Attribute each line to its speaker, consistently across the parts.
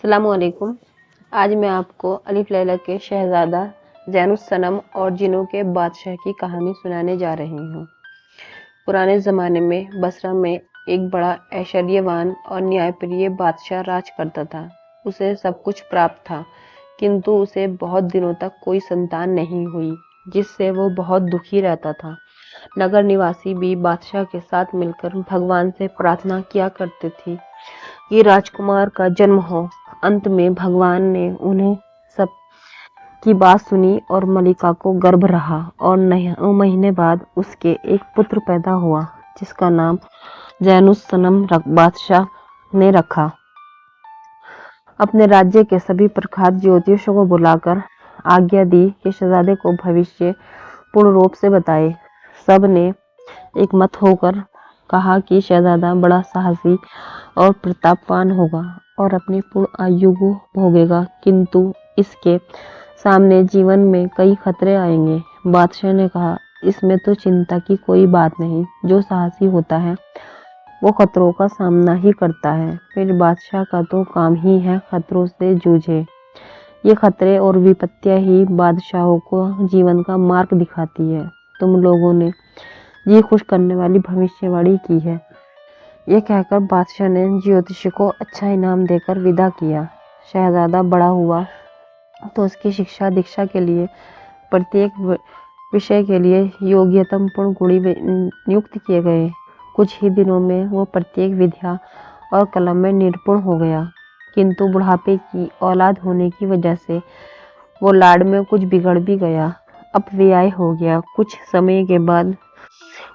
Speaker 1: अस्सलामुअलैकुम। आज मैं आपको अलिफ लैला के शहज़ादा ज़ैनुस्सनम और जिन्नों के बादशाह की कहानी सुनाने जा रही हूँ। पुराने ज़माने में बसरा में एक बड़ा ऐश्वर्यवान और न्यायप्रिय बादशाह राज करता था। उसे सब कुछ प्राप्त था, किंतु उसे बहुत दिनों तक कोई संतान नहीं हुई, जिससे वो बहुत दुखी रहता था। नगर निवासी भी बादशाह के साथ मिलकर भगवान से प्रार्थना किया करते थे कि राजकुमार का जन्म हो। अंत में भगवान ने उन्हें सब की बात सुनी और मलिका को गर्भ रहा और 9 महीने बाद उसके एक पुत्र पैदा हुआ, जिसका नाम ज़ैनुस्सनम बादशाह ने रखा। अपने राज्य के सभी प्रख्यात ज्योतिषियों को बुलाकर आज्ञा दी कि शहजादे को भविष्य पूर्ण रूप से बताए। सब ने एक मत होकर कहा कि शहजादा बड़ा साहसी और प्रतापवान होगा और अपनी पूर्ण आयु को भोगेगा, किंतु इसके सामने जीवन में कई खतरे आएंगे। बादशाह ने कहा, इसमें तो चिंता की कोई बात नहीं। जो साहसी होता है वो खतरों का सामना ही करता है। फिर बादशाह का तो काम ही है खतरों से जूझे। ये खतरे और विपत्तियां ही बादशाहों को जीवन का मार्ग दिखाती है। तुम लोगों ने ये खुश करने वाली भविष्यवाणी की है। ये कहकर बादशाह ने ज्योतिषी को अच्छा इनाम देकर विदा किया। शहजादा बड़ा हुआ तो उसकी शिक्षा दीक्षा के लिए प्रत्येक विषय के लिए योग्यतम पूर्ण गुणी नियुक्त किए गए। कुछ ही दिनों में वो प्रत्येक विद्या और कलम में निपुण हो गया, किंतु बुढ़ापे की औलाद होने की वजह से वो लाड़ में कुछ बिगड़ भी गया। अपव्यय हो गया। कुछ समय के बाद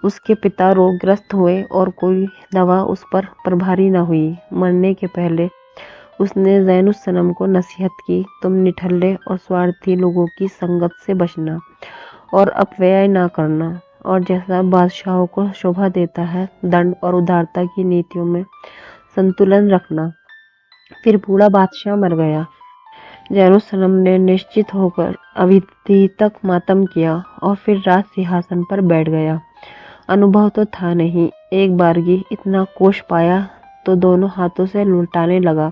Speaker 1: उसके पिता रोगग्रस्त हुए और कोई दवा उस पर प्रभावी न हुई। मरने के पहले उसने ज़ैनुस्सनम को नसीहत की, तुम निठल्ले और स्वार्थी लोगों की संगत से बचना और अपव्यय ना करना, और जैसा बादशाहों को शोभा देता है दंड और उदारता की नीतियों में संतुलन रखना। फिर बूढ़ा बादशाह मर गया। ज़ैनुस्सनम ने निश्चित होकर अवधि तक मातम किया और फिर राज सिंहासन पर बैठ गया। अनुभव तो था नहीं। एक बारगी इतना कोष पाया तो दोनों हाथों से लुटाने लगा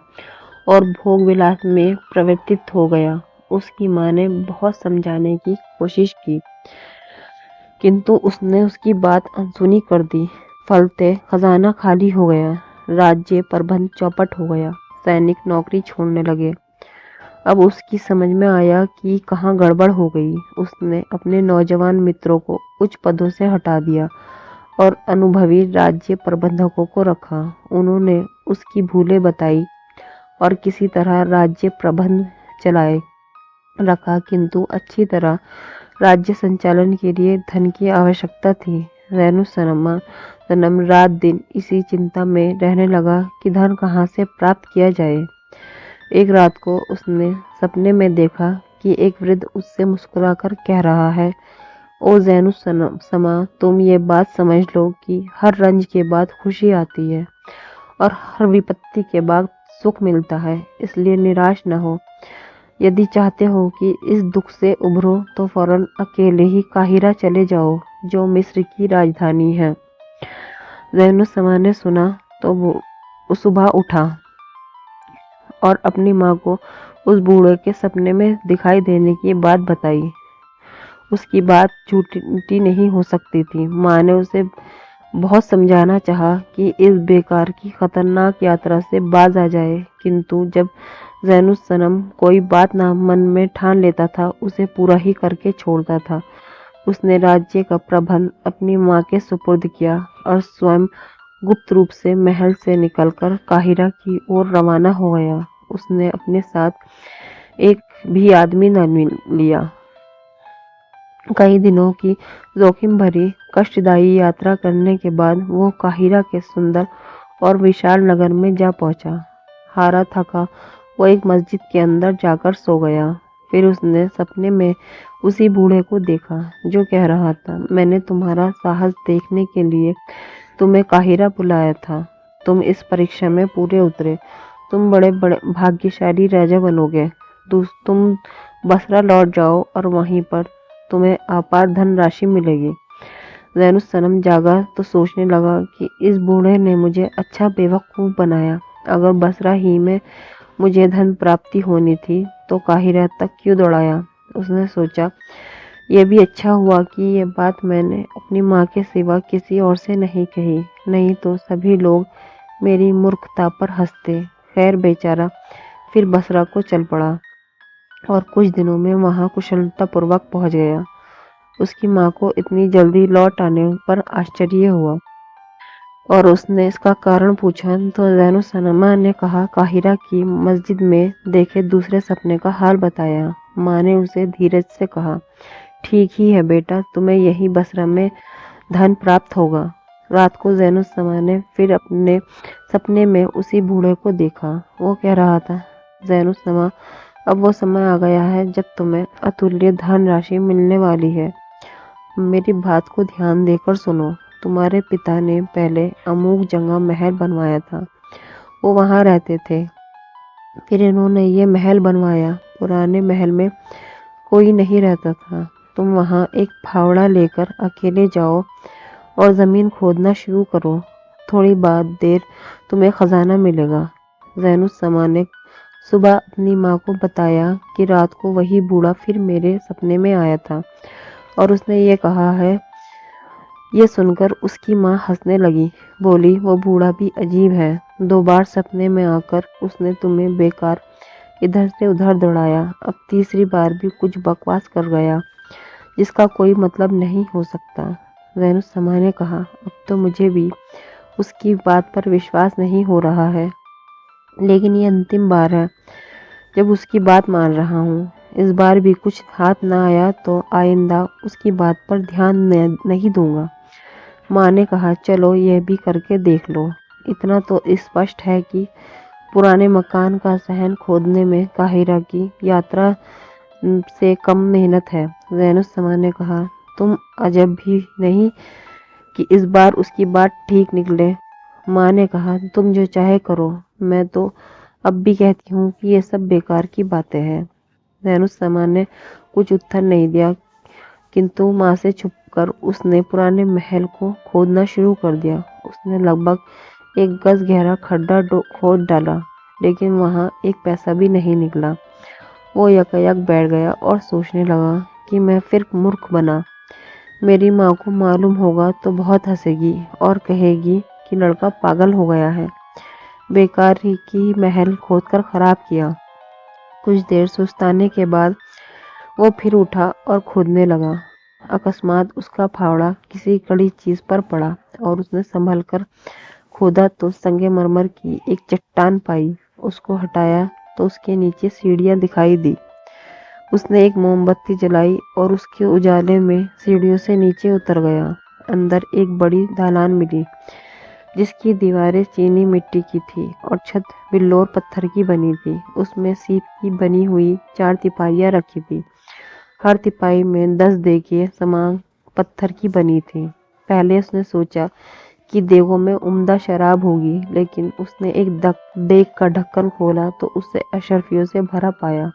Speaker 1: और भोग विलास में प्रवृत्त हो गया। उसकी माँ ने बहुत समझाने की कोशिश की, किंतु उसने उसकी बात अनसुनी कर दी। फलते खजाना खाली हो गया, राज्य प्रबंध चौपट हो गया, सैनिक नौकरी छोड़ने लगे। अब उसकी समझ में आया कि कहाँ गड़बड़ हो गई। उसने अपने नौजवान मित्रों को उच्च पदों से हटा दिया और अनुभवी राज्य प्रबंधकों को रखा। उन्होंने उसकी भूलें बताई और किसी तरह राज्य प्रबंध चलाए रखा, किंतु अच्छी तरह राज्य संचालन के लिए धन की आवश्यकता थी। ज़ैनुस्सनम रात दिन इसी चिंता में रहने लगा कि धन कहाँ से प्राप्त किया जाए। एक रात को उसने सपने में देखा कि एक वृद्ध उससे मुस्कुराकर कह रहा है, ओ ज़ैनुस्सनम, तुम ये बात समझ लो कि हर रंज के बाद खुशी आती है और हर विपत्ति के बाद सुख मिलता है, इसलिए निराश न हो। यदि चाहते हो कि इस दुख से उभरो तो फौरन अकेले ही काहिरा चले जाओ, जो मिस्र की राजधानी है। ज़ैनुस्सनम ने सुना तो वो सुबह उठा और अपनी माँ को उस बूढ़े के सपने में दिखाई देने की बात बताई। उसकी बात झूठी नहीं हो सकती थी। माँ ने उसे बहुत समझाना चाहा कि इस बेकार की खतरनाक यात्रा से बाज आ जाए, किंतु जब ज़ैनुस्सनम कोई बात ना मन में ठान लेता था, उसे पूरा ही करके छोड़ता था। उसने राज्य का प्रबंध अपनी माँ के सुपुर्द किया और स्वयं गुप्त रूप से महल से निकलकर काहिरा की ओर रवाना हो गया। उसने अपने साथ एक भी आदमी न लिया। कई दिनों की जोखिम भरी कष्टदायी यात्रा करने के बाद वो काहिरा के सुंदर और विशाल नगर में जा पहुंचा। हारा थका वो एक मस्जिद के अंदर जाकर सो गया। फिर उसने सपने में उसी बूढ़े को देखा जो कह रहा था, मैंने तुम्हारा साहस देखने के लिए तुम्हें काहिरा बुलाया था। तुम इस परीक्षा में पूरे उतरे। तुम बड़े बड़े भाग्यशाली राजा बनोगे। तुम बसरा लौट जाओ और वहीं पर तुम्हें अपार धनराशि मिलेगी। ज़ैनुस्सनम जागा तो सोचने लगा कि इस बूढ़े ने मुझे अच्छा बेवकूफ़ बनाया। अगर बसरा ही में मुझे धन प्राप्ति होनी थी तो काहिरा तक क्यों दौड़ाया। उसने सोचा, यह भी अच्छा हुआ कि ये बात मैंने अपनी माँ के सिवा किसी और से नहीं कही, नहीं तो सभी लोग मेरी मूर्खता पर हंसते। खैर बेचारा फिर बसरा को चल पड़ा और कुछ दिनों में वहां कुशलतापूर्वक पहुंच गया। उसकी माँ को इतनी जल्दी लौट आने पर आश्चर्य हुआ और उसने इसका कारण पूछा तो जैनुल सनमा ने कहा, काहिरा की मस्जिद में देखे दूसरे सपने का हाल बताया। माँ ने उसे धीरज से कहा, ठीक ही है बेटा, तुम्हें यही बसरा में धन प्राप्त होगा। रात को जैनुल समा ने फिर अपने सपने में उसी बूढ़े को देखा। वो कह रहा था, जैनुल समा, अब वो समय आ गया है जब तुम्हें अतुल्य धन राशि मिलने वाली है। मेरी बात को ध्यान देकर सुनो। तुम्हारे पिता ने पहले अमुक जगह महल बनवाया था, वो वहां रहते थे। फिर इन्होंने ये महल बनवाया। पुराने महल में कोई नहीं रहता था। तुम वहां एक फावड़ा लेकर अकेले जाओ और जमीन खोदना शुरू करो। थोड़ी बाद देर तुम्हें खजाना मिलेगा। जैनुल समा ने सुबह अपनी माँ को बताया कि रात को वही बूढ़ा फिर मेरे सपने में आया था और उसने ये कहा है। ये सुनकर उसकी माँ हंसने लगी, बोली, वो बूढ़ा भी अजीब है। 2 बार सपने में आकर उसने तुम्हें बेकार इधर से उधर दौड़ाया। अब तीसरी बार भी कुछ बकवास कर गया जिसका कोई मतलब नहीं हो सकता। जैनुल समा ने कहा, अब तो मुझे भी उसकी बात पर विश्वास नहीं हो रहा है, लेकिन ये अंतिम बार है जब उसकी बात मान रहा हूँ। इस बार भी कुछ हाथ ना आया तो आइंदा उसकी बात पर ध्यान नहीं दूंगा। माँ ने कहा, चलो यह भी करके देख लो। इतना तो स्पष्ट है कि पुराने मकान का सहन खोदने में काहिरा की यात्रा से कम मेहनत है। जैनुल समा ने कहा, तुम अजब भी नहीं कि इस बार उसकी बात ठीक निकले। माँ ने कहा, तुम जो चाहे करो, मैं तो अब भी कहती हूँ कि ये सब बेकार की बातें हैं। जैनुल समा ने कुछ उत्तर नहीं दिया, किंतु माँ से छुपकर उसने पुराने महल को खोदना शुरू कर दिया। उसने लगभग 1 गज गहरा खड्डा खोद डाला, लेकिन वहां एक पैसा भी नहीं निकला। वो यकायक बैठ गया और सोचने लगा कि मैं फिर मूर्ख बना। मेरी माँ को मालूम होगा तो बहुत हंसेगी और कहेगी कि लड़का पागल हो गया है, बेकार ही की महल खोदकर खराब किया। कुछ देर सुस्ताने के बाद वो फिर उठा और खोदने लगा। अकस्मात उसका फावड़ा किसी कड़ी चीज पर पड़ा और उसने संभल कर खोदा तो संगमरमर की एक चट्टान पाई। उसको हटाया तो उसके नीचे सीढ़ियां दिखाई दी। उसने एक मोमबत्ती जलाई और उसके उजाले में सीढ़ियों से नीचे उतर गया। अंदर एक बड़ी दालान मिली जिसकी दीवारें चीनी मिट्टी की थी और छत बिल्लौर पत्थर की बनी थी। उसमें सीप की बनी हुई 4 तिपाहियां रखी थी। हर तिपाही में 10 देगे समान पत्थर की बनी थी। पहले उसने सोचा कि देगों में उम्दा शराब होगी, लेकिन उसने एक देग का ढक्कन खोला तो उसे अशरफियों से भरा पाया।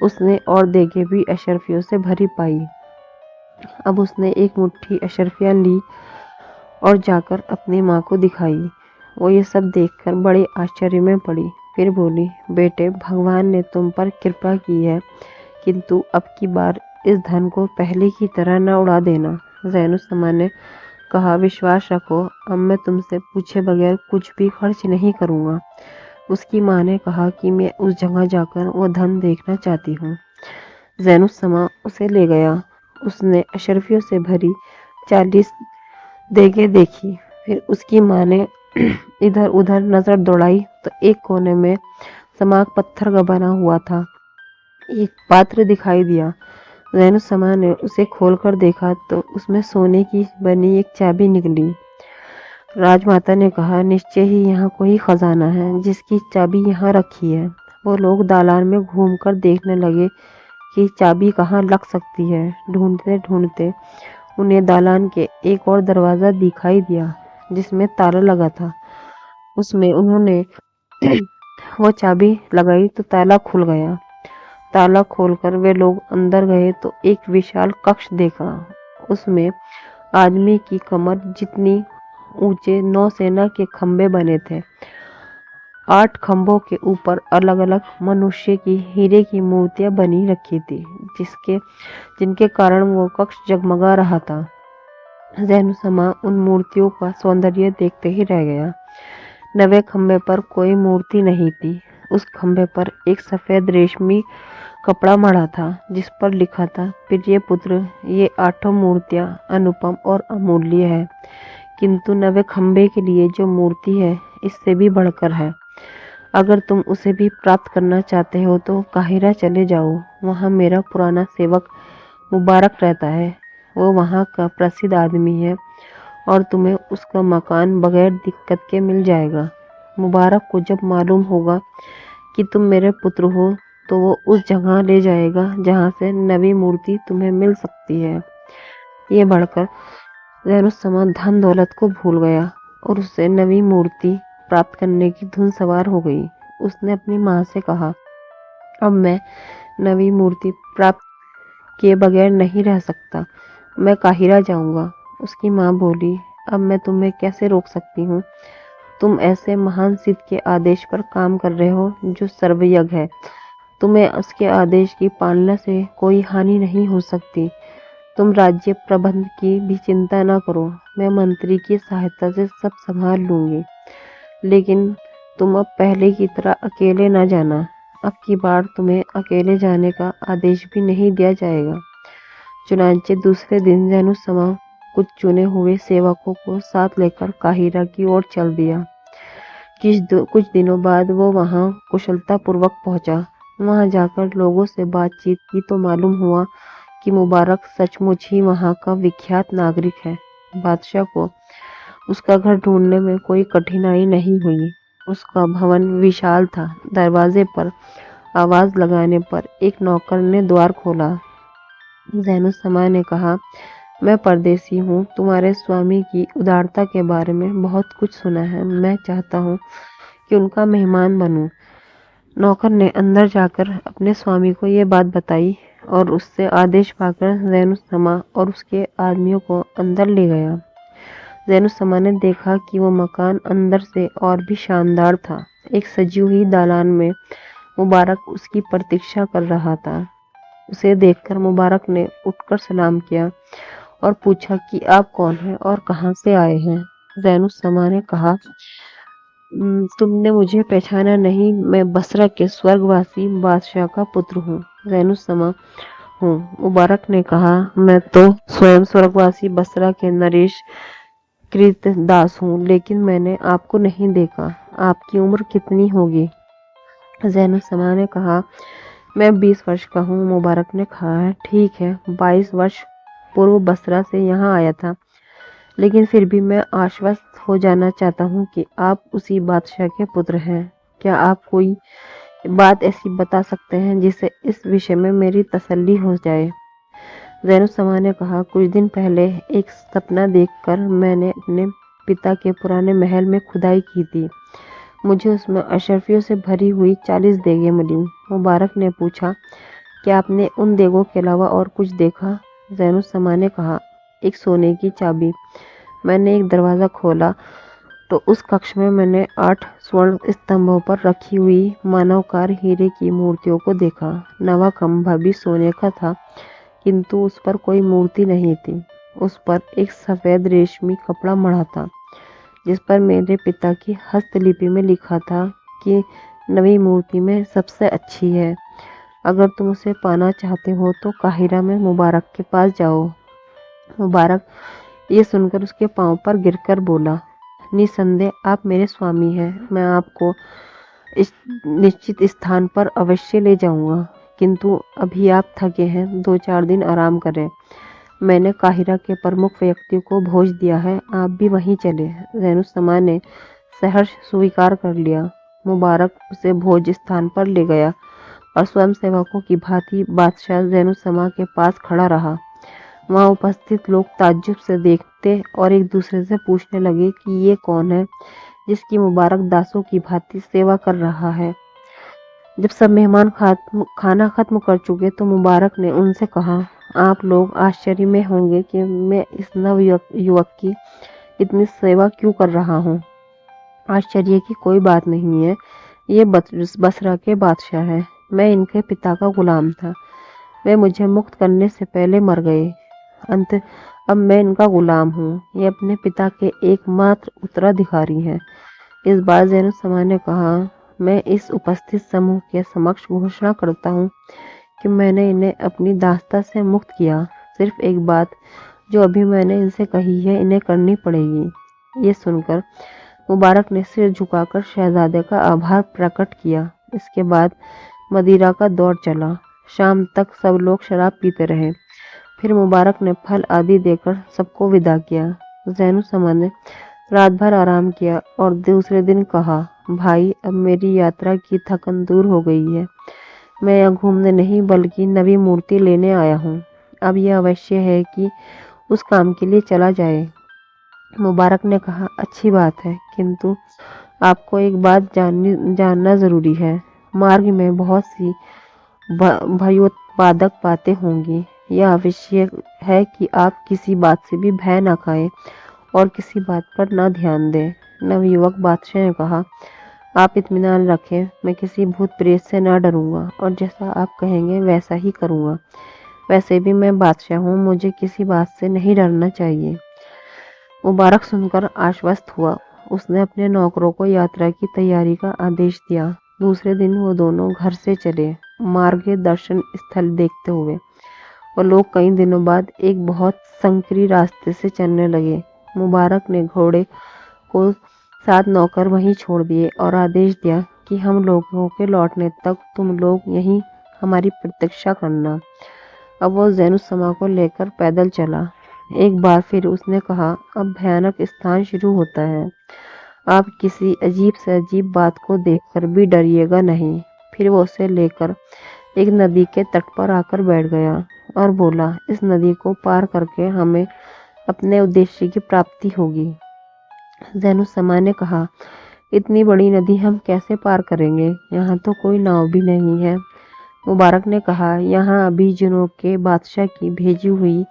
Speaker 1: उसने और देगे भी अशरफियों से भरी पाई। अब उसने एक मुट्ठी अशरफियां ली और जाकर अपनी माँ को दिखाई। वो ये सब देखकर बड़े आश्चर्य में पड़ी। फिर बोली, बेटे, भगवान ने तुम पर कृपा की है, किंतु अब की बार इस धन को पहले की तरह न उड़ा देना। जैनुल समा ने कहा, विश्वास रखो, अब मैं तुमसे पूछे बगैर कुछ भी खर्च नहीं करूँगा। उसकी माँ ने कहा कि मैं उस जगह जाकर वो धन देखना चाहती हूँ। जैनुल समा उसे ले गया। उसने अशरफियों से भरी 40 देगे देखी। फिर उसकी माँ ने इधर उधर नजर दौड़ाई तो एक कोने में समाक पत्थर का बना हुआ था एक पात्र दिखाई दिया। जैनुल समा ने उसे खोलकर देखा तो उसमें सोने की बनी एक चाबी निकली। राजमाता ने कहा, निश्चय ही यहाँ कोई खजाना है जिसकी चाबी यहाँ रखी है। वो लोग दालान में घूमकर देखने लगे कि चाबी कहाँ लग सकती है। ढूंढते ढूंढते उन्हें दालान के एक और दरवाजा दिखाई दिया जिसमें ताला लगा था। उसमें उन्होंने वो चाबी लगाई तो ताला खुल गया। ताला खोलकर वे लोग अंदर गए तो एक विशाल कक्ष देखा। उसमें आदमी की कमर जितनी ऊंचे नौसेना के खंभे बने थे। 8 खंभों के ऊपर अलग अलग मनुष्य की हीरे की मूर्तियां बनी रखी थी, जिनके कारण वो कक्ष जगमगा रहा था। जैनुसमा उन मूर्तियों का सौंदर्य देखते ही रह गया। 9वें खंभे पर कोई मूर्ति नहीं थी। उस खंभे पर एक सफेद रेशमी कपड़ा मढ़ा था, जिस पर लिखा था, प्रिय पुत्र, ये 8 मूर्तियां अनुपम और अमूल्य है, किंतु 9वें खंभे के लिए जो मूर्ति है इससे भी बढ़कर है। अगर तुम उसे भी प्राप्त करना चाहते हो तो काहिरा चले जाओ। वहाँ मेरा पुराना सेवक मुबारक रहता है। वो वहाँ का प्रसिद्ध आदमी है और तुम्हें उसका मकान बगैर दिक्कत के मिल जाएगा। मुबारक को जब मालूम होगा कि तुम मेरे पुत्र हो तो वो उस जगह ले जाएगा जहाँ से नवी मूर्ति तुम्हें मिल सकती है। ये बढ़कर जैनुसमा धन दौलत को भूल गया और उससे नवी मूर्ति प्राप्त करने की धुन सवार हो गई। उसने अपनी माँ से कहा, अब मैं नवी मूर्ति प्राप्त किए बगैर नहीं रह सकता, मैं काहिरा जाऊंगा। उसकी माँ बोली, अब मैं तुम्हें कैसे रोक सकती हूँ? तुम ऐसे महान सिद्ध के आदेश पर काम कर रहे हो जो सर्वज्ञ है। तुम्हें उसके आदेश की पालना से कोई हानि नहीं हो सकती। तुम राज्य प्रबंध की भी चिंता न करो, मैं मंत्री की सहायता से सब संभाल लूंगी। लेकिन तुम अब पहले की तरह अकेले न जाना। अब की बार तुम्हें अकेले जाने का आदेश भी नहीं दिया जाएगा। चुनांचे दूसरे दिन जैनुसमा कुछ चुने हुए सेवकों को साथ लेकर काहिरा की ओर चल दिया। कुछ दिनों बाद वो वहां कुशलतापूर्वक पहुंचा। वहां जाकर लोगों से बातचीत की तो मालूम हुआ कि मुबारक सचमुच ही वहां का विख्यात नागरिक है। बादशाह को उसका घर ढूंढने में कोई कठिनाई नहीं हुई। उसका भवन विशाल था। दरवाजे पर आवाज लगाने पर एक नौकर ने द्वार खोला। जैनुसमा ने कहा, मैं परदेसी हूँ। तुम्हारे स्वामी की उदारता के बारे में बहुत कुछ सुना है। मैं चाहता हूँ कि उनका मेहमान बनूं। नौकर ने अंदर जाकर अपने स्वामी को ये बात बताई और उससे आदेश पाकर जैनुसमा और उसके आदमियों को अंदर ले गया। जैनुसमा ने देखा कि वो मकान अंदर से और भी शानदार था। एक सजी हुई दालान में मुबारक उसकी प्रतीक्षा कर रहा था। उसे देखकर मुबारक ने उठकर सलाम किया और पूछा कि आप कौन हैं और कहाँ से आए हैं? जैनुसमा ने कहा, तुमने मुझे पहचाना नहीं, मैं बसरा के स्वर्गवासी बादशाह का पुत्र हूँ। जैनुसमा हूँ। मुबारक ने कहा, मैं तो स्वयं स्वर्गवासी बसरा के नरेश कृत दास हूँ, लेकिन मैंने आपको नहीं देखा। आपकी उम्र कितनी होगी? जैनुसमा ने कहा, मैं 20 वर्ष का हूँ। मुबारक ने कहा, ठीक है, 22 वर्ष पूर्व बसरा से यहाँ आया था, लेकिन फिर भी मैं आश्वस्त हो जाना चाहता हूँ कि आप उसी बादशाह के पुत्र हैं। क्या आप कोई बात ऐसी बता सकते हैं जिससे इस विषय में मेरी तसल्ली हो जाए? जैनुसमा ने कहा, कुछ दिन पहले एक सपना देखकर मैंने अपने पिता के पुराने महल में खुदाई की थी। मुझे उसमें अशर्फियों से भरी हुई 40 देगें मिली। मुबारक ने पूछा, क्या आपने उन देगों के अलावा और कुछ देखा? जैनुसमा ने कहा, एक सोने की चाबी। मैंने एक दरवाज़ा खोला तो उस कक्ष में मैंने 8 स्वर्ण स्तंभों पर रखी हुई मानवकार हीरे की मूर्तियों को देखा। 9वां खंभा भी सोने का था, किंतु उस पर कोई मूर्ति नहीं थी। उस पर एक सफ़ेद रेशमी कपड़ा मढ़ा था, जिस पर मेरे पिता की हस्तलिपि में लिखा था कि नवी मूर्ति में सबसे अच्छी है। अगर तुम उसे पाना चाहते हो तो काहिरा में मुबारक के पास जाओ। मुबारक ये सुनकर उसके पांव पर गिरकर बोला, निसंदेह आप मेरे स्वामी हैं। मैं आपको इस निश्चित स्थान पर अवश्य ले जाऊंगा, किंतु अभी आप थके हैं, 2-4 दिन आराम करें। मैंने काहिरा के प्रमुख व्यक्ति को भोज दिया है, आप भी वहीं चले। जैनुसमा ने सहर्ष स्वीकार कर लिया। मुबारक उसे भोज स्थान पर ले गया और स्वयं सेवकों की भांति बादशाह जैनुसमा के पास खड़ा रहा। वहां उपस्थित लोग ताज्जुब से देखते और एक दूसरे से पूछने लगे कि ये कौन है जिसकी मुबारक दासों की भांति सेवा कर रहा है। जब सब मेहमान खाना खत्म कर चुके तो मुबारक ने उनसे कहा, आप लोग आश्चर्य में होंगे कि मैं इस नव युवक की इतनी सेवा क्यों कर रहा हूँ। आश्चर्य की कोई बात नहीं है, ये बसरा के बादशाह हैं। मैं इनके पिता का गुलाम था, वे मुझे मुक्त करने से पहले मर गए। अंत अब मैं इनका गुलाम हूँ। ये अपने पिता के एकमात्र उत्तराधिकारी हैं। इस बार जैनुसमा ने कहा, मैं इस उपस्थित समूह के समक्ष घोषणा करता हूँ कि मैंने इन्हें अपनी दासता से मुक्त किया। सिर्फ एक बात जो अभी मैंने इनसे कही है, इन्हें करनी पड़ेगी। ये सुनकर मुबारक ने सिर झुकाकर शहजादे का आभार प्रकट किया। इसके बाद मदिरा का दौर चला। शाम तक सब लोग शराब पीते रहे। फिर मुबारक ने फल आदि देकर सबको विदा किया। जैनुसमा ने रात भर आराम किया और दूसरे दिन कहा, भाई अब मेरी यात्रा की थकन दूर हो गई है। मैं यहाँ घूमने नहीं बल्कि नवी मूर्ति लेने आया हूँ। अब यह अवश्य है कि उस काम के लिए चला जाए। मुबारक ने कहा, अच्छी बात है, किंतु आपको एक बात जानना जरूरी है। मार्ग में बहुत सी भयोत्पादक बातें होंगी। यह आवश्यक है कि आप किसी बात से भी भय न खाएं और किसी बात पर न ध्यान दें। नवयुवक बादशाह ने कहा, आप इत्मीनान रखें, मैं किसी भूत प्रेत से न डरूंगा और जैसा आप कहेंगे वैसा ही करूंगा। वैसे भी मैं बादशाह हूँ, मुझे किसी बात से नहीं डरना चाहिए। मुबारक सुनकर आश्वस्त हुआ। उसने अपने नौकरों को यात्रा की तैयारी का आदेश दिया। दूसरे दिन वो दोनों घर से चले, मार्ग के दर्शन स्थल देखते हुए। और लोग कई दिनों बाद एक बहुत संकरी रास्ते से चलने लगे। मुबारक ने घोड़े को 7 नौकर वहीं छोड़ दिए और आदेश दिया कि हम लोगों के लौटने तक तुम लोग यहीं हमारी प्रतीक्षा करना। अब वो जैनुसमा को लेकर पैदल चला। एक बार फिर उसने कहा, अब भयानक स्थान शुरू होता है। आप किसी अजीब से अजीब बात को देखकर भी डरिएगा नहीं। फिर वो उसे लेकर एक नदी के तट पर आकर बैठ गया और बोला, इस नदी को पार करके हमें अपने उद्देश्य की प्राप्ति होगी। जैनुसमा ने कहा, इतनी बड़ी नदी हम कैसे पार करेंगे? यहाँ तो कोई नाव भी नहीं है। मुबारक ने कहा, यहाँ अभी जिनों के बादशाह की भेजी हुई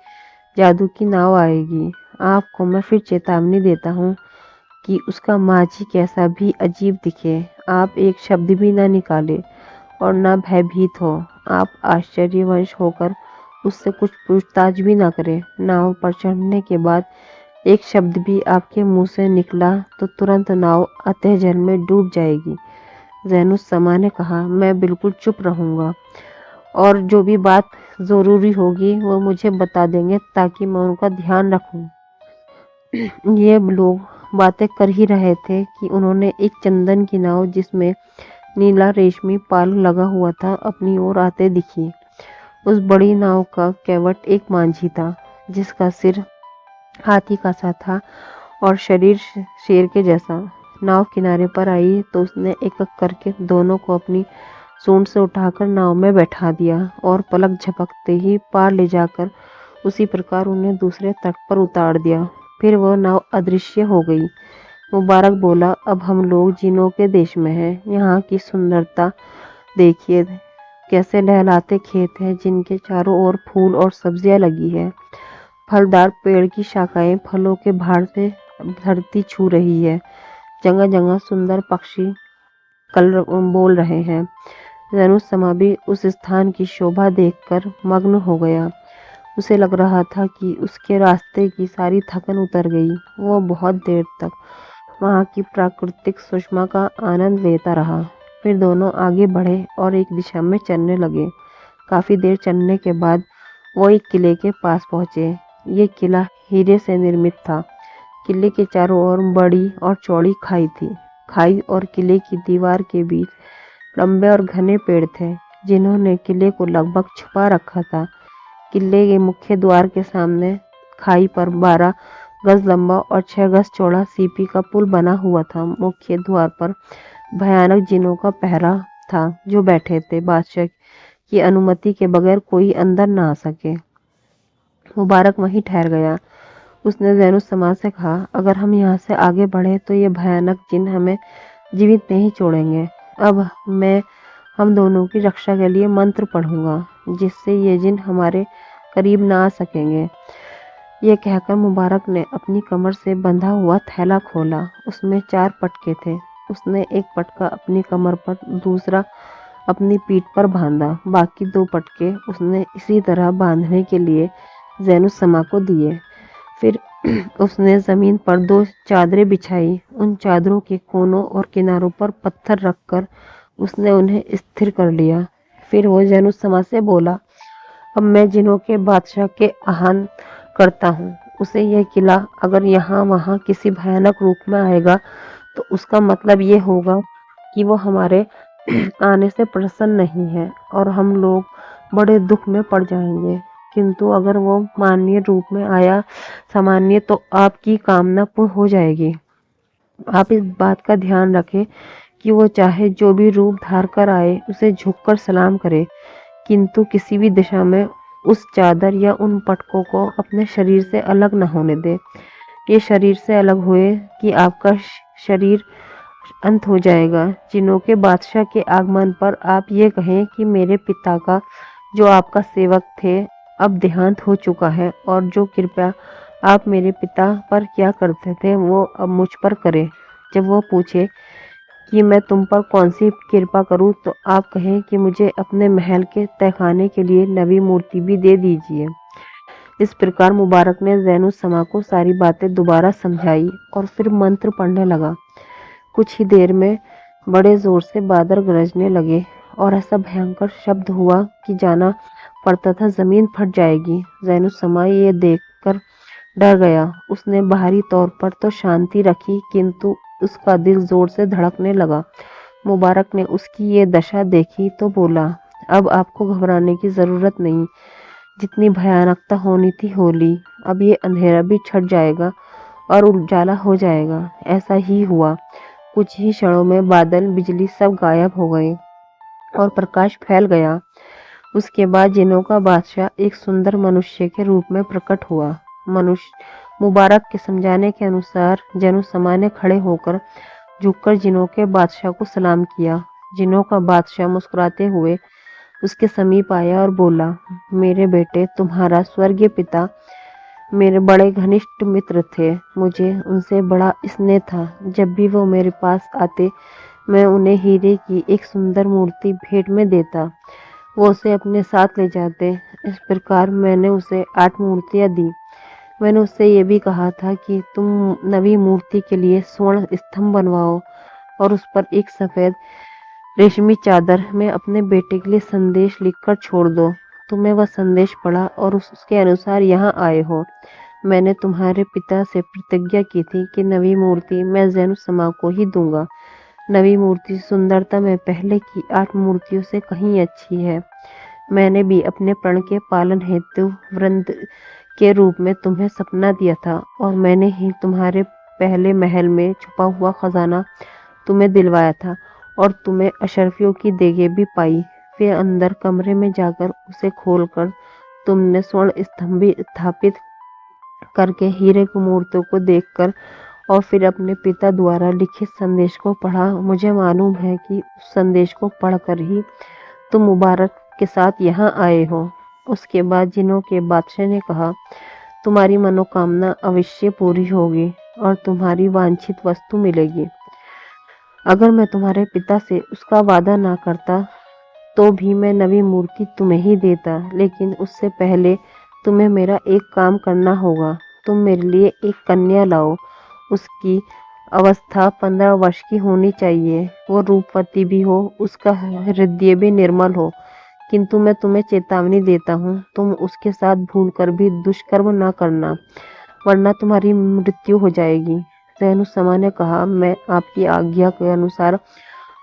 Speaker 1: जादू की नाव आएगी। आपको मैं फिर चेतावनी देता हूँ कि उसका माझी कैसा भी अजीब दिखे, आप एक शब्द भी न निकाले और न भयभीत हो। आप आश्चर्यवश होकर उससे कुछ पूछताछ भी न करें। नाव पर चढ़ने के बाद एक शब्द भी आपके मुंह से निकला तो तुरंत नाव अतः जल में डूब जाएगी। जैनुसमा ने कहा, मैं बिल्कुल चुप रहूंगा और जो भी बात जरूरी होगी वो मुझे बता देंगे ताकि मैं उनका ध्यान रखूं। ये लोग बातें कर ही रहे थे कि उन्होंने एक चंदन की नाव जिसमें नीला रेशमी पाल लगा हुआ था अपनी ओर आते दिखी। उस बड़ी नाव का केवट एक मांझी था, जिसका सिर हाथी का सा था और शरीर शेर के जैसा। नाव किनारे पर आई तो उसने एक एक करके दोनों को अपनी सूंड से उठाकर नाव में बैठा दिया और पलक झपकते ही पार ले जाकर उसी प्रकार उन्हें दूसरे तट पर उतार दिया। फिर वह नाव अदृश्य हो गई। मुबारक बोला, अब हम लोग जिनों के देश में हैं। यहाँ की सुंदरता देखिए, कैसे लहलाते खेत हैं जिनके चारों ओर फूल और सब्जियां लगी है। फलदार पेड़ की शाखाएं फलों के भार से धरती छू रही है। जगह जगह सुंदर पक्षी कल बोल रहे हैं। जैनुसमा भी उस स्थान की शोभा देखकर मग्न हो गया। उसे लग रहा था कि उसके रास्ते की सारी थकन उतर गई। वो बहुत देर तक वहाँ की प्राकृतिक सुषमा का आनंद लेता रहा। फिर दोनों आगे बढ़े और एक दिशा में चलने लगे। काफी देर चलने के बाद वो एक किले के पास पहुंचे। ये किला हीरे से निर्मित था। किले के चारों ओर बड़ी और चौड़ी खाई थी। खाई और किले की दीवार के बीच लंबे और घने पेड़ थे, जिन्होंने किले को लगभग छुपा रखा था। किले के मुख्य द्वार के सामने खाई पर 12 गज लंबा और 6 गज चौड़ा सीपी का पुल बना हुआ था। मुख्य द्वार पर भयानक जिनों का पहरा था जो बैठे थे। बादशाह की अनुमति के बगैर कोई अंदर न आ सके। मुबारक वहीं ठहर गया। उसने जैनुसमा से कहा, अगर हम यहाँ से आगे बढ़े तो ये भयानक जिन हमें जीवित नहीं छोड़ेंगे। अब मैं हम दोनों की रक्षा के लिए मंत्र पढ़ूंगा, जिससे ये जिन हमारे करीब ना आ सकेंगे। ये कहकर मुबारक ने अपनी कमर से बंधा हुआ थैला खोला। उसमें 4 पटके थे। उसने एक पटका अपनी कमर पर, दूसरा अपनी पीठ पर बांधा। बाकी 2 पटके उसने इसी तरह बांधने के लिए ज़ैनुस्समा को दिए। फिर उसने ज़मीन पर 2 चादरें बिछाई। उन चादरों के कोनों और किनारों पर पत्थर रखकर उसने उन्हें स्थिर कर लिया। फिर वो ज़ैनुस्समा से बोला, अब मैं जिन्नों के बादशाह के आह्वान करता हूँ। उसे यह किला अगर यहाँ वहाँ किसी भयानक रूप में आएगा तो उसका मतलब ये होगा कि वो हमारे आने से प्रसन्न नहीं है और हम लोग बड़े दुख में पड़ जाएंगे। किंतु अगर वो मानवीय रूप में आया सामान्य तो आपकी कामना पूर्ण हो जाएगी। आप इस बात का ध्यान रखें कि वो चाहे जो भी रूप धार कर आए उसे झुककर सलाम करे, किंतु किसी भी दिशा में उस चादर या उन पटकों को अपने शरीर से अलग न होने दे। ये शरीर से अलग हुए कि आपका शरीर अंत हो जाएगा। जिन्नों के बादशाह के आगमन पर आप ये कहें कि मेरे पिता का जो आपका सेवक थे अब देहांत हो चुका है और जो कृपया आप मेरे पिता पर क्या करते थे वो अब मुझ पर करें। जब वो पूछे कि मैं तुम पर कौन सी कृपा करूं तो आप कहें कि मुझे अपने महल के तहखाने के लिए नवी मूर्ति भी दे दीजिए। इस प्रकार मुबारक ने ज़ैनुस्समा को सारी बातें दोबारा समझाई और फिर मंत्र पढ़ने लगा। कुछ ही देर में बड़े जोर से बादल गरजने लगे और ऐसा भयंकर शब्द हुआ कि जाना पड़ता था जमीन फट जाएगी। ज़ैनुस्समा ये देखकर डर गया। उसने बाहरी तौर पर तो शांति रखी किंतु उसका दिल जोर से धड़कने लगा। मुबारक ने उसकी ये दशा देखी तो बोला, अब आपको घबराने की जरूरत नहीं। जितनी भयानकता होनी थी हो ली। अब ये अंधेरा भी छट जाएगा और उजाला हो जाएगा। ऐसा ही हुआ। कुछ ही क्षणों में बादल, बिजली सब गायब हो गए और प्रकाश फैल गया। उसके बाद जिन्नों का बादशाह एक सुंदर मनुष्य के रूप में प्रकट हुआ। मुबारक के समझाने के अनुसार ज़ैनुस्समा ने खड़े होकर झुककर जिन्नों के बादशाह को सलाम किया। जिन्नों का बादशाह मुस्कुराते हुए उसके समीप आया और बोला, मेरे बेटे, तुम्हारा स्वर्गीय पिता मेरे बड़े घनिष्ठ मित्र थे। मुझे उनसे बड़ा स्नेह था। जब भी वो मेरे पास आते मैं उन्हें हीरे की एक सुंदर मूर्ति भेंट में देता। वो उसे अपने साथ ले जाते। इस प्रकार मैंने उसे 8 मूर्तियां दी। मैंने उससे ये भी कहा था कि तुम नवी मूर्ति के लिए स्वर्ण स्तंभ बनवाओ और उस पर एक सफेद रेशमी चादर में अपने बेटे के लिए संदेश लिखकर छोड़ दो। तुम्हें वह संदेश पढ़ा और उसके अनुसार यहाँ आए हो। मैंने तुम्हारे पिता से प्रतिज्ञा की थी कि नवी मूर्ति मैं ज़ैनुस्समा को ही दूंगा। नवी मूर्ति सुंदरता में पहले की 8 मूर्तियों से कहीं अच्छी है। मैंने भी अपने प्रण के पालन हेतु वृंद के रूप में तुम्हें सपना दिया था और मैंने ही तुम्हारे पहले महल में छुपा हुआ खजाना तुम्हें दिलवाया था और तुम्हें अशरफियों की देगे भी पाई। फिर अंदर कमरे में जाकर उसे खोलकर तुमने स्वर्ण स्तंभ भी स्थापित करके हीरे की मूर्तियों को देखकर और फिर अपने पिता द्वारा लिखित संदेश को पढ़ा। मुझे मालूम है कि उस संदेश को पढ़कर ही तुम मुबारक के साथ यहाँ आए हो। उसके बाद जिन्नों के बादशाह ने कहा, तुम्हारी मनोकामना अवश्य पूरी होगी और तुम्हारी वांछित वस्तु मिलेगी। अगर मैं तुम्हारे पिता से उसका वादा ना करता तो भी मैं नवी मूर्ति तुम्हें ही देता, लेकिन उससे पहले तुम्हें मेरा एक काम करना होगा। तुम मेरे लिए एक कन्या लाओ। उसकी अवस्था 15 वर्ष की होनी चाहिए। वो रूपवती भी हो, उसका हृदय भी निर्मल हो। किंतु मैं तुम्हें चेतावनी देता हूँ, तुम उसके साथ भूलकर भी दुष्कर्म न करना, वरना तुम्हारी मृत्यु हो जाएगी। ज़ैनुस्समा ने कहा, मैं आपकी आज्ञा के अनुसार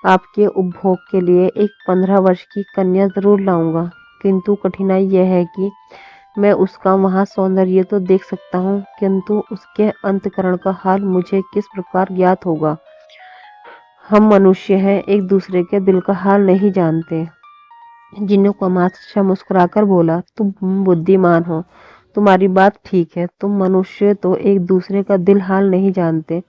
Speaker 1: आपके उपभोग के लिए एक 15 वर्ष की कन्या जरूर लाऊंगा, किंतु कठिनाई यह है कि मैं उसका वहाँ सौंदर्य तो देख सकता हूँ, किंतु उसके अंतःकरण का हाल मुझे किस प्रकार ज्ञात होगा। हम मनुष्य हैं, एक दूसरे के दिल का हाल नहीं जानते। जिन्नों का बादशाह मुस्कुराकर बोला, तुम बुद्धिमान हो, तुम्हारी बात ठीक है। तुम मनुष्य तो एक दूसरे का दिल हाल नहीं जानते।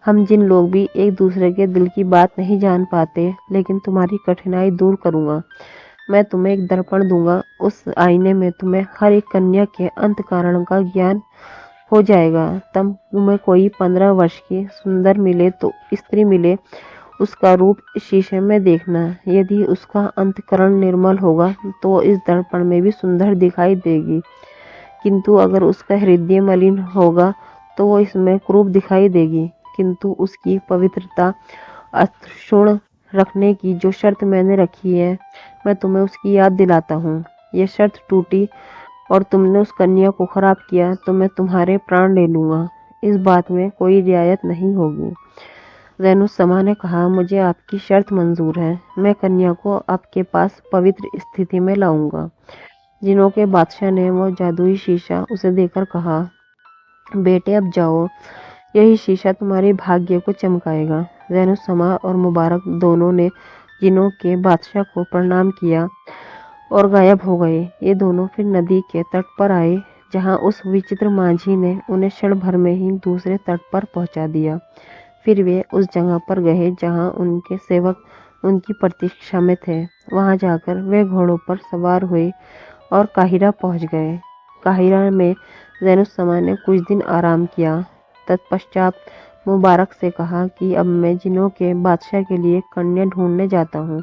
Speaker 1: हम जिन लोग भी एक दूसरे के दिल की बात नहीं जान पाते, लेकिन तुम्हारी कठिनाई दूर करूंगा। मैं तुम्हें एक दर्पण दूंगा, उस आईने में तुम्हें हर एक कन्या के अंत कारण का ज्ञान हो जाएगा। तब तुम्हें कोई 15 वर्ष की सुंदर मिले तो स्त्री मिले, उसका रूप इस शीशे में देखना। यदि उसका अंतःकरण निर्मल होगा तो इस दर्पण में भी सुंदर दिखाई देगी, किंतु अगर उसका हृदय मलिन होगा तो वो इसमें क्रूप दिखाई देगी। किंतु उसकी पवित्रता अक्षुण्ण रखने की जो शर्त मैंने रखी है, मैं तुम्हें उसकी याद दिलाता हूँ। ये शर्त टूटी और तुमने उस कन्या को खराब किया तो मैं तुम्हारे प्राण ले लूंगा। इस बात में कोई रियायत नहीं होगी। जैनुस्समा ने कहा, मुझे आपकी शर्त मंजूर है। मैं कन्या को आपके पास पवित्र स्थिति में लाऊंगा। जिनों के बादशाह ने वो जादुई शीशा उसे देकर कहा, बेटे अब जाओ, यही शीशा तुम्हारे भाग्य को चमकाएगा। जैनुस्समा और मुबारक दोनों ने जिनों के बादशाह को प्रणाम किया और गायब हो गए। ये दोनों फिर नदी के तट पर आए, जहाँ उस विचित्र माझी ने उन्हें क्षण भर में ही दूसरे तट पर पहुंचा दिया। फिर वे उस जगह पर गए जहाँ उनके सेवक उनकी प्रतीक्षा में थे। वहां जाकर वे घोड़ों पर सवार हुए और काहिरा पहुंच गए। काहिरा में जैनुस्समा ने कुछ दिन आराम किया। तत्पश्चात मुबारक से कहा कि अब मैं जिनों के बादशाह के लिए कन्या ढूंढने जाता हूँ।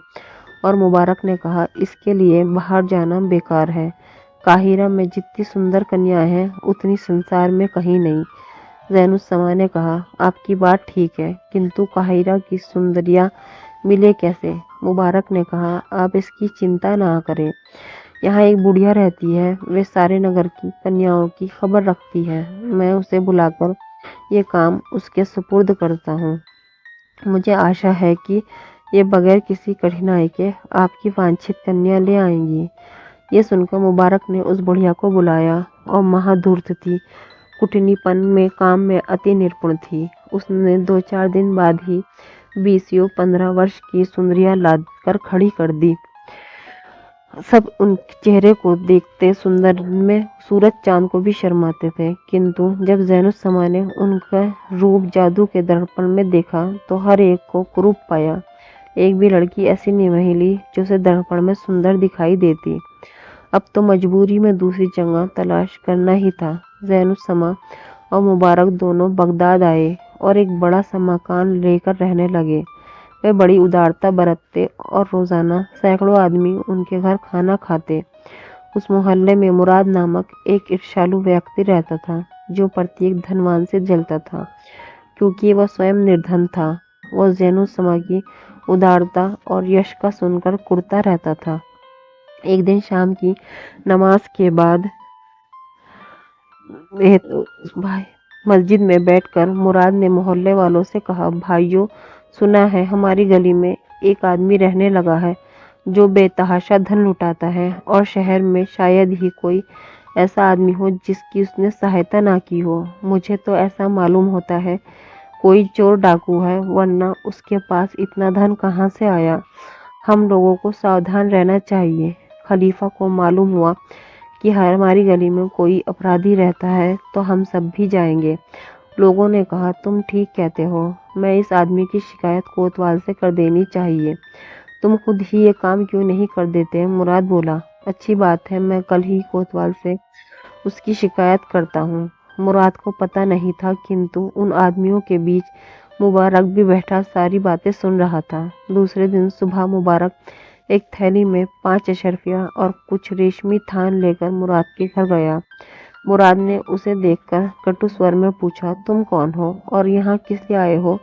Speaker 1: और मुबारक ने कहा, इसके लिए बाहर जाना बेकार है। काहिरा में जितनी सुंदर कन्याएं हैं उतनी संसार में कहीं नहीं। जैनुस्समा ने कहा, आपकी बात ठीक है, किंतु काहिरा की सुंदरियां मिले कैसे? मुबारक ने कहा, आप इसकी चिंता ना करें। यहाँ एक बुढ़िया रहती है, वे सारे नगर की कन्याओं की खबर रखती है। मैं उसे बुलाकर ये काम उसके सुपुर्द करता हूँ। मुझे आशा है कि ये बगैर किसी कठिनाई के आपकी वांछित कन्या ले आएंगी। ये सुनकर मुबारक ने उस बुढ़िया को बुलाया और महाधूर्त थी, कुटिनीपन में, काम में अति निपुण थी। उसने 2-4 दिन बाद ही 20-15 वर्ष की सुंदरियां लाद कर खड़ी कर दी। सब उनके चेहरे को देखते सुंदर में सूरज चांद को भी शर्माते थे, किंतु जब जैनुस्समा ने उनका रूप जादू के दर्पण में देखा तो हर एक को कुरूप पाया। एक भी लड़की ऐसी नहीं मिली जो उसे दर्पण में सुंदर दिखाई देती। अब तो मजबूरी में दूसरी जगह तलाश करना ही था। जैनुस्समा और मुबारक दोनों बगदाद आए और एक बड़ा सा मकान लेकर रहने लगे। वे बड़ी उदारता बरतते और रोजाना सैकड़ों आदमी उनके घर खाना खाते। उस मोहल्ले में मुराद नामक एक ईर्ष्यालु व्यक्ति रहता था, जो प्रत्येक धनवान से जलता था, क्योंकि वह स्वयं निर्धन था। वह जैनुस्समा की उदारता और यश का सुनकर कुढ़ता रहता था। एक दिन शाम की नमाज के बाद मस्जिद में बैठकर मुराद ने मोहल्ले वालों से कहा, भाइयों, सुना है हमारी गली में एक आदमी रहने लगा है जो बेतहाशा धन लुटाता है, और शहर में शायद ही कोई ऐसा आदमी हो जिसकी उसने सहायता ना की हो। मुझे तो ऐसा मालूम होता है कोई चोर डाकू है, वरना उसके पास इतना धन कहाँ से आया। हम लोगों को सावधान रहना चाहिए। खलीफा को मालूम हुआ कि हमारी गली में कोई अपराधी रहता है तो हम सब भी जाएंगे। लोगों ने कहा, तुम ठीक कहते हो, मैं इस आदमी की शिकायत कोतवाल से कर देनी चाहिए। तुम खुद ही ये काम क्यों नहीं कर देते? मुराद बोला, अच्छी बात है, मैं कल ही कोतवाल से उसकी शिकायत करता हूँ। मुराद को पता नहीं था, किंतु उन आदमियों के बीच मुबारक भी बैठा सारी बातें सुन रहा था। दूसरे दिन सुबह मुबारक एक थैली में 5 अशर्फियाँ और कुछ रेशमी थान लेकर मुराद के घर गया। मुराद ने उसे देखकर कटु स्वर में पूछा, तुम कौन हो और यहाँ किस लिए आए हो?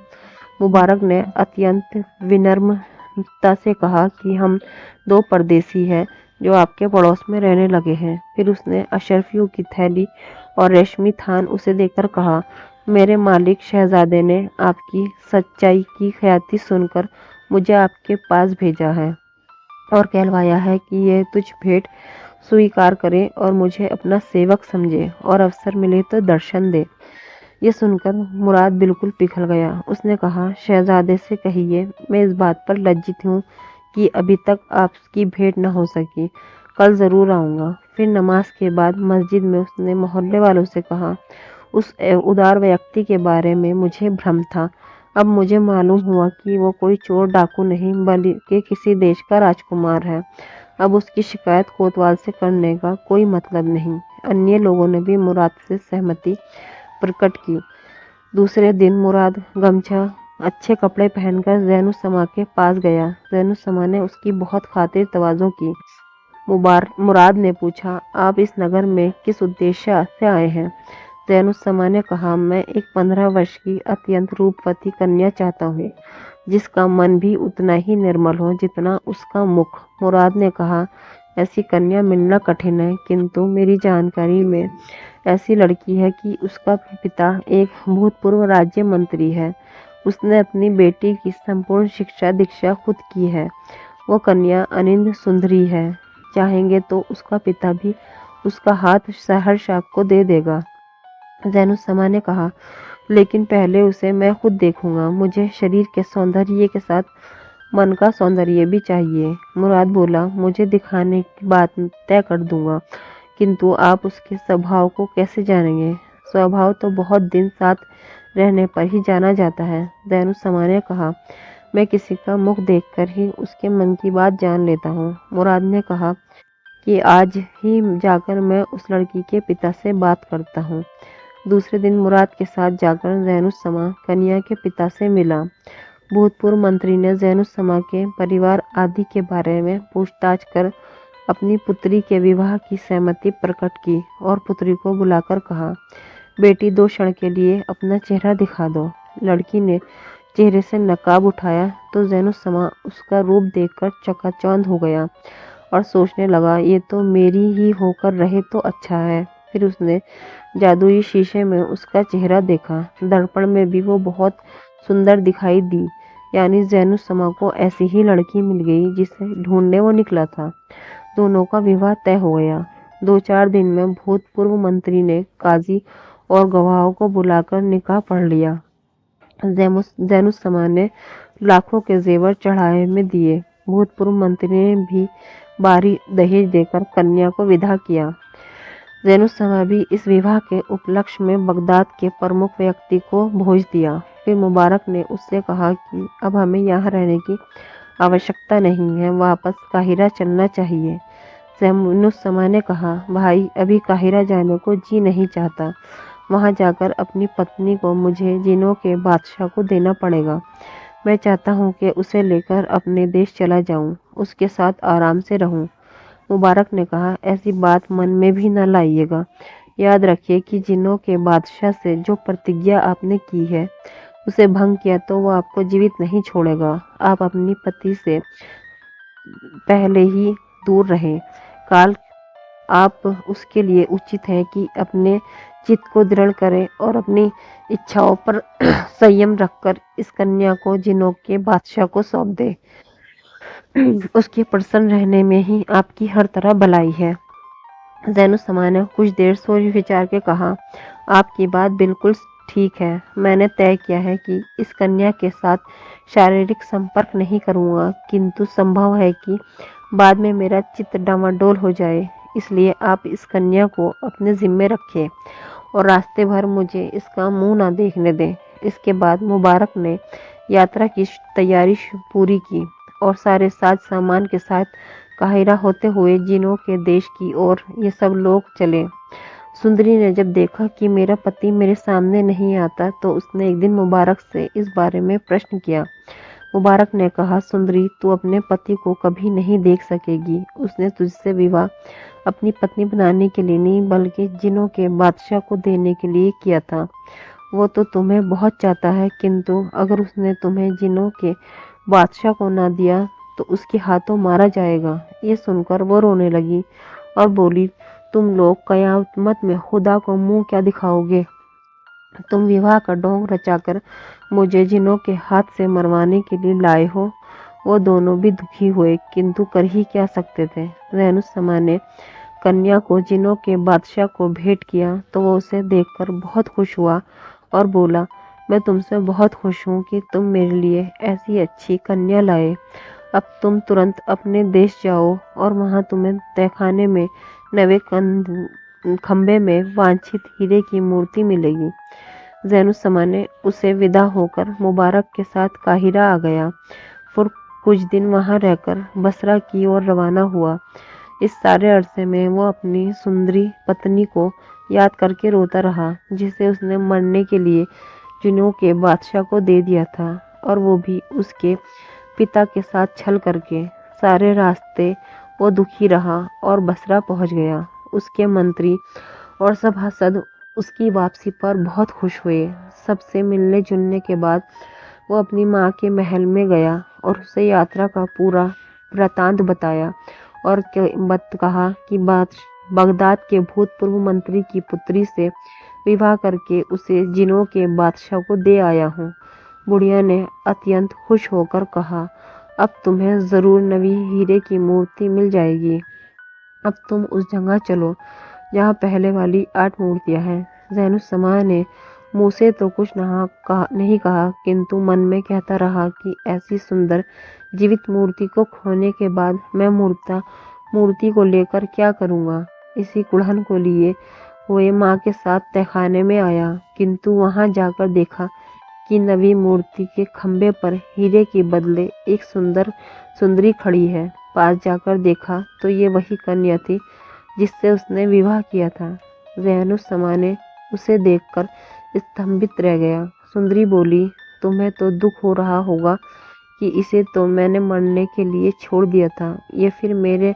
Speaker 1: मुबारक ने अत्यंत विनम्रता से कहा कि हम 2 परदेसी हैं जो आपके पड़ोस में रहने लगे हैं। फिर उसने अशर्फियों की थैली और रेशमी थान उसे देकर कहा, मेरे मालिक शहजादे ने आपकी सच्चाई की ख्याति सुनकर मुझे आपके पास भेजा है और कहलवाया है कि ये तुझ भेंट स्वीकार करे और मुझे अपना सेवक समझे और अवसर मिले तो दर्शन दे। ये सुनकर मुराद बिल्कुल पिघल गया। उसने कहा, शहजादे से कहिए मैं इस बात पर लज्जित हूँ कि अभी तक आपकी भेंट न हो सकी। कल जरूर आऊँगा। फिर नमाज के बाद मस्जिद में उसने मोहल्ले वालों से कहा, उस उदार व्यक्ति के बारे में मुझे भ्रम था। अब मुझे मालूम हुआ कि वो कोई चोर डाकू नहीं बल्कि किसी देश का राजकुमार है। अब उसकी शिकायत कोतवाल से करने का कोई मतलब नहीं। अन्य लोगों ने भी मुराद से सहमति प्रकट की। दूसरे दिन मुराद गमछा अच्छे कपड़े पहनकर जैनुस्समा के पास गया। जैनुस्समा ने उसकी बहुत खातिर तवाज़ो की। मुराद ने पूछा, आप इस नगर में किस उद्देश्य से आए हैं? जैनुस्समा ने कहा, मैं एक 15 वर्ष की अत्यंत रूपवती कन्या चाहता हूँ, जिसका मन भी उतना ही निर्मल हो जितना उसका मुख। मुराद ने कहा, ऐसी कन्या मिलना कठिन है, किंतु मेरी जानकारी में ऐसी लड़की है कि उसका पिता एक भूतपूर्व राज्य मंत्री है। उसने अपनी बेटी की संपूर्ण शिक्षा दीक्षा खुद की है। वो कन्या अनिंद सुंदरी है। चाहेंगे तो उसका पिता भी उसका हाथ सहर्ष आपको दे देगा। जैनुस्समा ने कहा, लेकिन पहले उसे मैं खुद देखूंगा। मुझे शरीर के सौंदर्य के साथ मन का सौंदर्य भी चाहिए। मुराद बोला, मुझे दिखाने की बात तय कर दूंगा, किंतु आप उसके स्वभाव को कैसे जानेंगे? स्वभाव तो बहुत दिन साथ रहने पर ही जाना जाता है। जैनुस्समा ने कहा, मैं किसी का मुख देखकर ही उसके मन की बात जान लेता हूँ। मुराद ने कहा कि आज ही जाकर मैं उस लड़की के पिता से बात करता हूँ। दूसरे दिन मुराद के साथ जाकर जैनुस्समा कन्या के पिता से मिला। भूतपूर्व मंत्री ने जैनुस्समा के परिवार आदि के बारे में पूछताछ कर अपनी पुत्री के विवाह की सहमति प्रकट की और पुत्री को बुलाकर कहा, बेटी 2 क्षण के लिए अपना चेहरा दिखा दो। लड़की ने चेहरे से नकाब उठाया तो जैनुस्समा उसका रूप देखकर चकाचौंध हो गया और सोचने लगा, ये तो मेरी ही होकर रहे तो अच्छा है। फिर उसने जादुई शीशे में उसका चेहरा देखा। दर्पण में भी वो बहुत सुंदर दिखाई दी। यानी जैनुस्समा को ऐसी ही लड़की मिल गई जिसे ढूंढने वो निकला था। दोनों का विवाह तय हो गया। 2-4 दिन में भूतपूर्व मंत्री ने काजी और गवाहों को बुलाकर निकाह पढ़ लिया। जैनुस्समा ने लाखों के जेवर चढ़ाए में दिए। भूतपूर्व मंत्री ने भी भारी दहेज देकर कन्या को विदा किया। जैनुस्समा भी इस विवाह के उपलक्ष्य में बगदाद के प्रमुख व्यक्ति को भोज दिया। फिर मुबारक ने उससे कहा कि अब हमें यहाँ रहने की आवश्यकता नहीं है, वापस काहिरा चलना चाहिए। जैनुस्समा ने कहा, भाई अभी काहिरा जाने को जी नहीं चाहता। वहाँ जाकर अपनी पत्नी को मुझे जिनों के बादशाह को देना पड़ेगा। मैं चाहता हूँ कि उसे लेकर अपने देश चला जाऊँ, उसके साथ आराम से रहूँ। मुबारक ने कहा, ऐसी बात मन में भी न लाइएगा। याद रखिए कि जिनों के बादशाह से जो प्रतिज्ञा आपने की है, उसे भंग किया तो वो आपको जीवित नहीं छोड़ेगा। आप अपनी पति से पहले ही दूर रहें। काल आप उसके लिए उचित है कि अपने चित्त को दृढ़ करें और अपनी इच्छाओं पर संयम रखकर इस कन्या को जिनों के बादशाह को सौंप दे। उसके प्रसन्न रहने में ही आपकी हर तरह भलाई है। जैनुस्समा ने कुछ देर सोच विचार के कहा, आपकी बात बिल्कुल ठीक है। मैंने तय किया है कि इस कन्या के साथ शारीरिक संपर्क नहीं करूँगा, किंतु संभव है कि बाद में मेरा चित्त डामाडोल हो जाए। इसलिए आप इस कन्या को अपने जिम्मे रखें और रास्ते भर मुझे इसका मुंह ना देखने दें। इसके बाद मुबारक ने यात्रा की तैयारी पूरी की और सारे साज सामान के साथ काहिरा होते हुए जिनों के देश की ओर ये सब लोग चले। सुंदरी ने जब देखा कि मेरा पति मेरे सामने नहीं आता तो उसने एक दिन मुबारक से इस बारे में प्रश्न किया। मुबारक ने कहा, सुंदरी, तू अपने पति को कभी नहीं देख सकेगी। उसने तुझसे विवाह अपनी पत्नी बनाने के लिए नहीं, बल्कि जिनों के बादशाह को देने के लिए किया था। वो तो तुम्हें बहुत चाहता है, किंतु अगर उसने तुम्हें जिनों के बादशाह को ना दिया तो उसके हाथों मारा जाएगा। ये सुनकर वो रोने लगी और बोली, तुम लोग कयामत में खुदा को मुंह क्या दिखाओगे? तुम विवाह का ढोंग रचाकर मुझे जिनों के हाथ से मरवाने के लिए लाए हो। वो दोनों भी दुखी हुए, किंतु कर ही क्या सकते थे। जैनुस्समा ने कन्या को जिनों के बादशाह को भेंट किया तो वो उसे देखकर बहुत खुश हुआ और बोला, मैं तुमसे बहुत खुश हूँ कि तुम मेरे लिए ऐसी अच्छी कन्या लाए। अब तुम तुरंत अपने देश जाओ और वहाँ तुम्हें तहखाने में नवे खंबे में वांछित हीरे की मूर्ति मिलेगी। जैनुस्समा ने उसे विदा होकर मुबारक के साथ काहिरा आ गया। फिर कुछ दिन वहां रहकर बसरा की ओर रवाना हुआ। इस सारे अरसे में वो अपनी सुंदरी पत्नी को याद करके रोता रहा, जिसे उसने मरने के लिए जिन्नों के बादशाह को दे दिया था, और वो भी उसके पिता के साथ छल करके। सारे रास्ते वो दुखी रहा और बसरा पहुंच गया। उसके मंत्री और सभासद उसकी वापसी पर बहुत खुश हुए। सबसे मिलने जुलने के बाद वो अपनी माँ के महल में गया और उसे यात्रा का पूरा वृतांत बताया और कहा कि बगदाद के भूतपूर्व मंत्री की पुत्री से विवाह करके उसे जिनों के बादशाह को दे आया हूँ। बुढ़िया ने अत्यंत खुश होकर कहा, अब तुम्हें जरूर नवी हीरे की मूर्ति मिल जाएगी। अब तुम उस जगह चलो जहाँ पहले वाली 8 मूर्तियां हैं। जैनुस्समा ने मुंह से तो कुछ नहीं कहा, किंतु मन में कहता रहा कि ऐसी सुंदर जीवित मूर्ति को खोने के बाद मैं मूर्ति को लेकर क्या करूँगा। इसी कुड़हन को लिए हुए माँ के साथ तहखाने में आया, किंतु वहां जाकर देखा कि नवी मूर्ति के खंभे पर हीरे के बदले एक सुंदरी खड़ी है। पास जाकर देखा तो ये वही कन्या थी जिससे उसने विवाह किया था। जैनुस्समा ने उसे देखकर स्तंभित रह गया। सुंदरी बोली, तुम्हें तो दुख हो रहा होगा कि इसे तो मैंने मरने के लिए छोड़ दिया था, ये फिर मेरे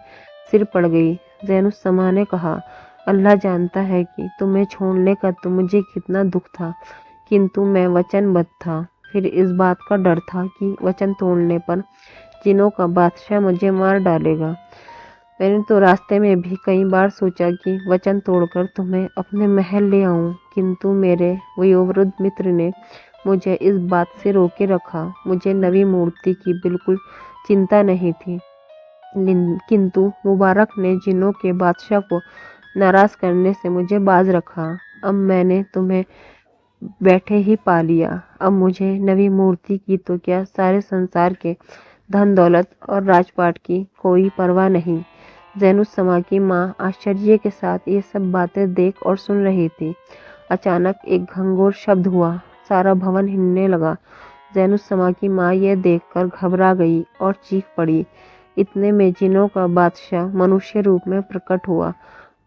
Speaker 1: सिर पड़ गई। जैनुस्समा ने कहा, अल्लाह जानता है कि तुम्हें छोड़ने का तो मुझे कितना दुख था, किंतु मैं वचनबद्ध था। फिर इस बात का डर था कि वचन तोड़ने पर जिनों का बादशाह मुझे मार डालेगा। मैंने तो रास्ते में भी कई बार सोचा कि वचन तोड़कर तुम्हें अपने महल ले आऊं, किंतु मेरे वयोवृद्ध मित्र ने मुझे इस बात से रोके रखा। मुझे नवी मूर्ति की बिल्कुल चिंता नहीं थी, किंतु मुबारक ने जिनों के बादशाह को नाराज करने से मुझे बाज रखा। अब मैंने तुम्हें बैठे ही पा लिया। अब मुझे नवी मूर्ति की तो क्या, सारे संसार के धन दौलत और राजपाट की कोई परवाह नहीं। जैनुस्समा की माँ आश्चर्य के साथ ये सब बातें देख और सुन रही थी। अचानक एक घंघोर शब्द हुआ, सारा भवन हिलने लगा। जैनुस्समा की माँ यह देखकर घबरा गई और चीख पड़ी। इतने में जिनों का बादशाह मनुष्य रूप में प्रकट हुआ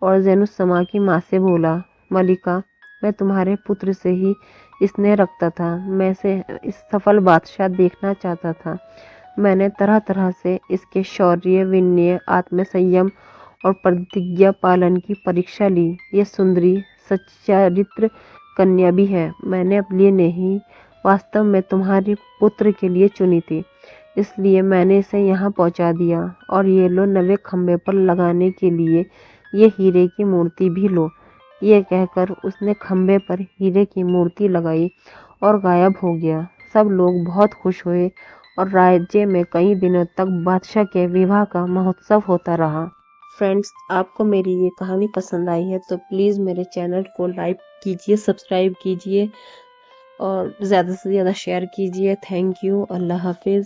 Speaker 1: और जैनुस्समा की माँ से बोला, मलिका, मैं तुम्हारे पुत्र से ही स्नेह रखता था। मैं से इस सफल बादशाह देखना चाहता था। मैंने तरह तरह से इसके शौर्य, विनय, आत्मसंयम और प्रतिज्ञा पालन की परीक्षा ली। ये सुंदरी सच्चारित्र कन्या भी है। मैंने अपने लिए नहीं, वास्तव में तुम्हारे पुत्र के लिए चुनी थी, इसलिए मैंने इसे यहाँ पहुँचा दिया। और ये लो, नवे खंभे पर लगाने के लिए ये हीरे की मूर्ति भी लो। ये कहकर उसने खंभे पर हीरे की मूर्ति लगाई और गायब हो गया। सब लोग बहुत खुश हुए और राज्य में कई दिनों तक बादशाह के विवाह का महोत्सव होता रहा। फ्रेंड्स, आपको मेरी ये कहानी पसंद आई है तो प्लीज़ मेरे चैनल को लाइक कीजिए, सब्सक्राइब कीजिए और ज़्यादा से ज़्यादा शेयर कीजिए। Thank you. अल्लाह हाफिज़।